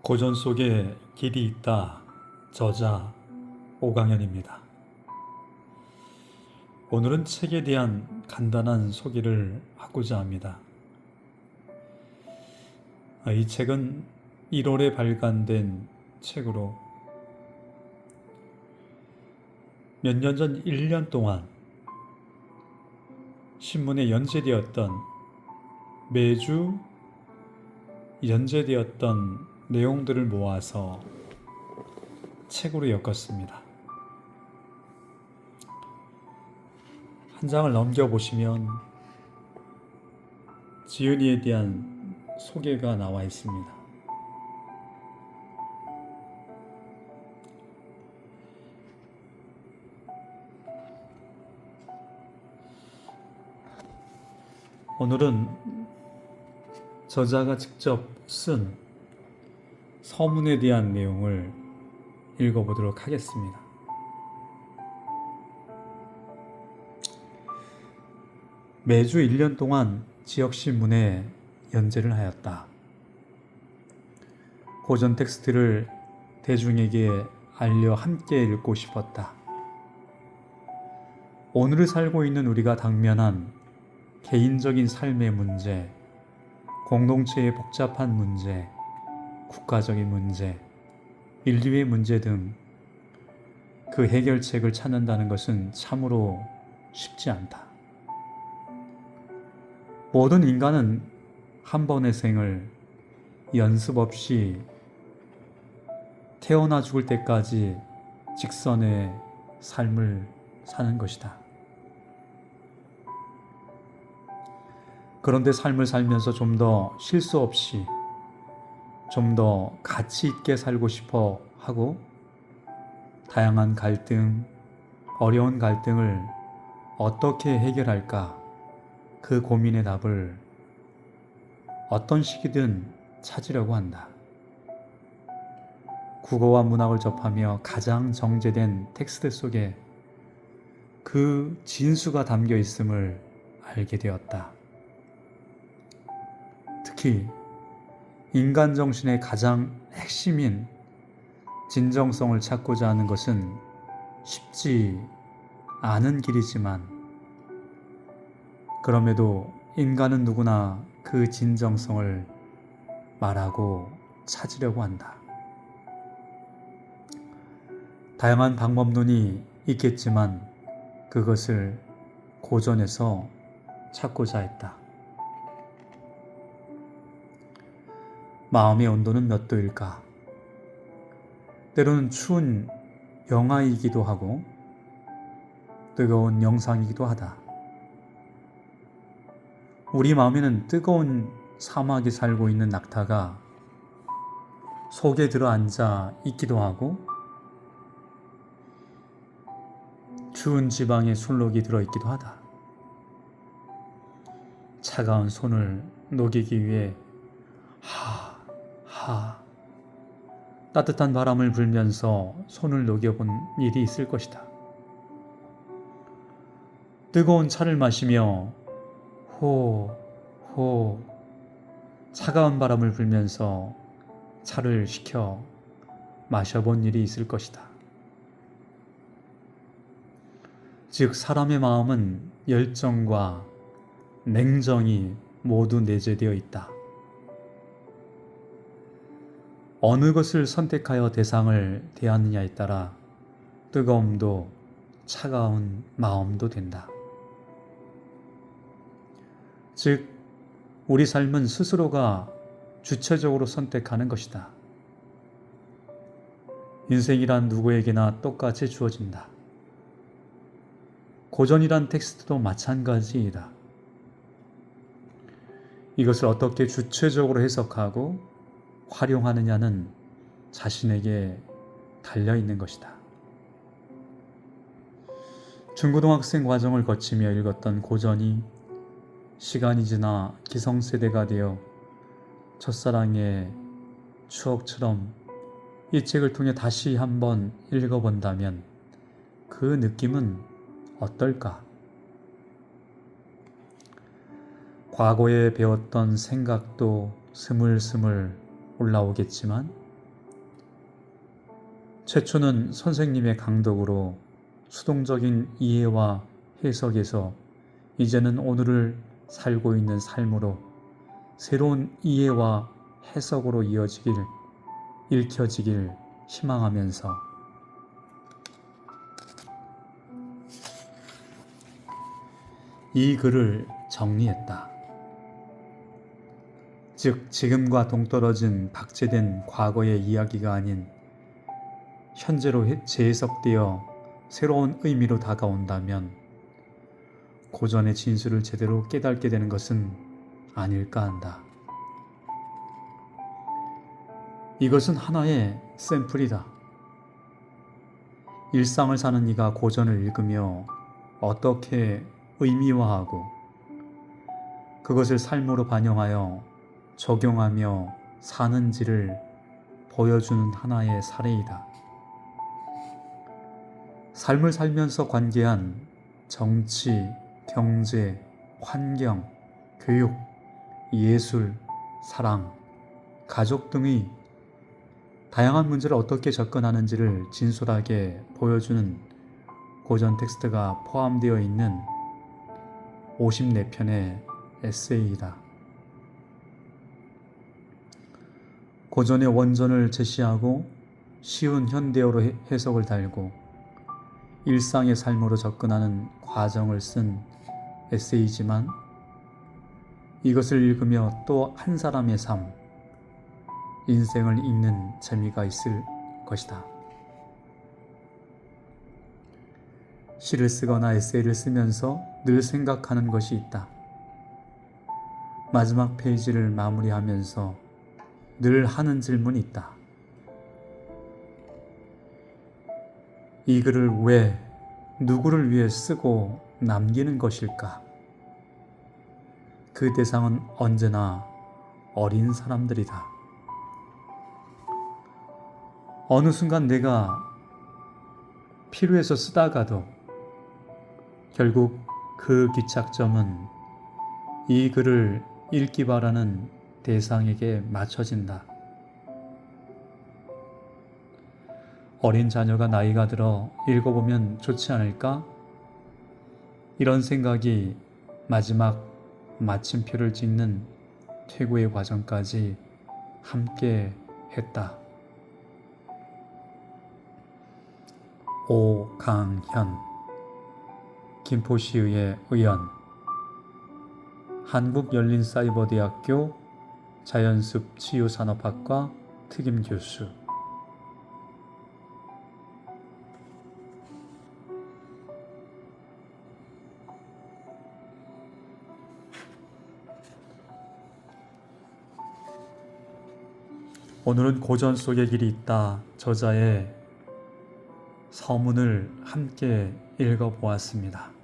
고전 속에 길이 있다. 저자 오강연입니다. 오늘은 책에 대한 간단한 소개를 하고자 합니다. 이 책은 1월에 발간된 책으로 몇 년 전 1년 동안 신문에 매주 연재되었던 내용들을 모아서 책으로 엮었습니다. 한 장을 넘겨보시면 지은이에 대한 소개가 나와 있습니다. 오늘은 저자가 직접 쓴 서문에 대한 내용을 읽어보도록 하겠습니다. 매주 1년 동안 지역신문에 연재를 하였다. 고전 텍스트를 대중에게 알려 함께 읽고 싶었다. 오늘을 살고 있는 우리가 당면한 개인적인 삶의 문제, 공동체의 복잡한 문제, 국가적인 문제, 인류의 문제 등 그 해결책을 찾는다는 것은 참으로 쉽지 않다. 모든 인간은 한 번의 생을 연습 없이 태어나 죽을 때까지 직선의 삶을 사는 것이다. 그런데 삶을 살면서 좀 더 실수 없이 좀 더 가치 있게 살고 싶어 하고 다양한 갈등, 어려운 갈등을 어떻게 해결할까? 그 고민의 답을 어떤 시기든 찾으려고 한다. 국어와 문학을 접하며 가장 정제된 텍스트 속에 그 진수가 담겨 있음을 알게 되었다. 특히 인간 정신의 가장 핵심인 진정성을 찾고자 하는 것은 쉽지 않은 길이지만 그럼에도 인간은 누구나 그 진정성을 말하고 찾으려고 한다. 다양한 방법론이 있겠지만 그것을 고전에서 찾고자 했다. 마음의 온도는 몇 도일까? 때로는 추운 영하이기도 하고 뜨거운 영상이기도 하다. 우리 마음에는 뜨거운 사막에 살고 있는 낙타가 속에 들어앉아 있기도 하고 추운 지방에 술록이 들어있기도 하다. 차가운 손을 녹이기 위해 따뜻한 바람을 불면서 손을 녹여본 일이 있을 것이다. 뜨거운 차를 마시며 차가운 바람을 불면서 차를 식혀 마셔본 일이 있을 것이다. 즉 사람의 마음은 열정과 냉정이 모두 내재되어 있다. 어느 것을 선택하여 대상을 대하느냐에 따라 뜨거움도 차가운 마음도 된다. 즉, 우리 삶은 스스로가 주체적으로 선택하는 것이다. 인생이란 누구에게나 똑같이 주어진다. 고전이란 텍스트도 마찬가지이다. 이것을 어떻게 주체적으로 해석하고 활용하느냐는 자신에게 달려있는 것이다. 중고등학생 과정을 거치며 읽었던 고전이 시간이 지나 기성세대가 되어 첫사랑의 추억처럼 이 책을 통해 다시 한번 읽어본다면 그 느낌은 어떨까? 과거에 배웠던 생각도 스물스물 올라오겠지만 최초는 선생님의 강독으로 수동적인 이해와 해석에서 이제는 오늘을 살고 있는 삶으로 새로운 이해와 해석으로 읽혀지길 희망하면서 이 글을 정리했다. 즉, 지금과 동떨어진 박제된 과거의 이야기가 아닌 현재로 재해석되어 새로운 의미로 다가온다면 고전의 진수를 제대로 깨닫게 되는 것은 아닐까 한다. 이것은 하나의 샘플이다. 일상을 사는 이가 고전을 읽으며 어떻게 의미화하고 그것을 삶으로 반영하여 적용하며 사는지를 보여주는 하나의 사례이다. 삶을 살면서 관계한 정치, 경제, 환경, 교육, 예술, 사랑, 가족 등의 다양한 문제를 어떻게 접근하는지를 진솔하게 보여주는 고전 텍스트가 포함되어 있는 54편의 에세이이다. 고전의 원전을 제시하고 쉬운 현대어로 해석을 달고 일상의 삶으로 접근하는 과정을 쓴 에세이지만 이것을 읽으며 또 한 사람의 삶, 인생을 읽는 재미가 있을 것이다. 시를 쓰거나 에세이를 쓰면서 늘 생각하는 것이 있다. 마지막 페이지를 마무리하면서 늘 하는 질문이 있다. 이 글을 왜, 누구를 위해 쓰고 남기는 것일까? 그 대상은 언제나 어린 사람들이다. 어느 순간 내가 필요해서 쓰다가도 결국 그 기착점은 이 글을 읽기 바라는 대상에게 맞춰진다. 어린 자녀가 나이가 들어 읽어보면 좋지 않을까? 이런 생각이 마지막 마침표를 찍는 퇴고의 과정까지 함께 했다. 오강현, 김포시의회 의원, 한국열린사이버대학교 자연습치유산업학과 특임교수. 오늘은 고전 속에 길이 있다 저자의 서문을 함께 읽어보았습니다.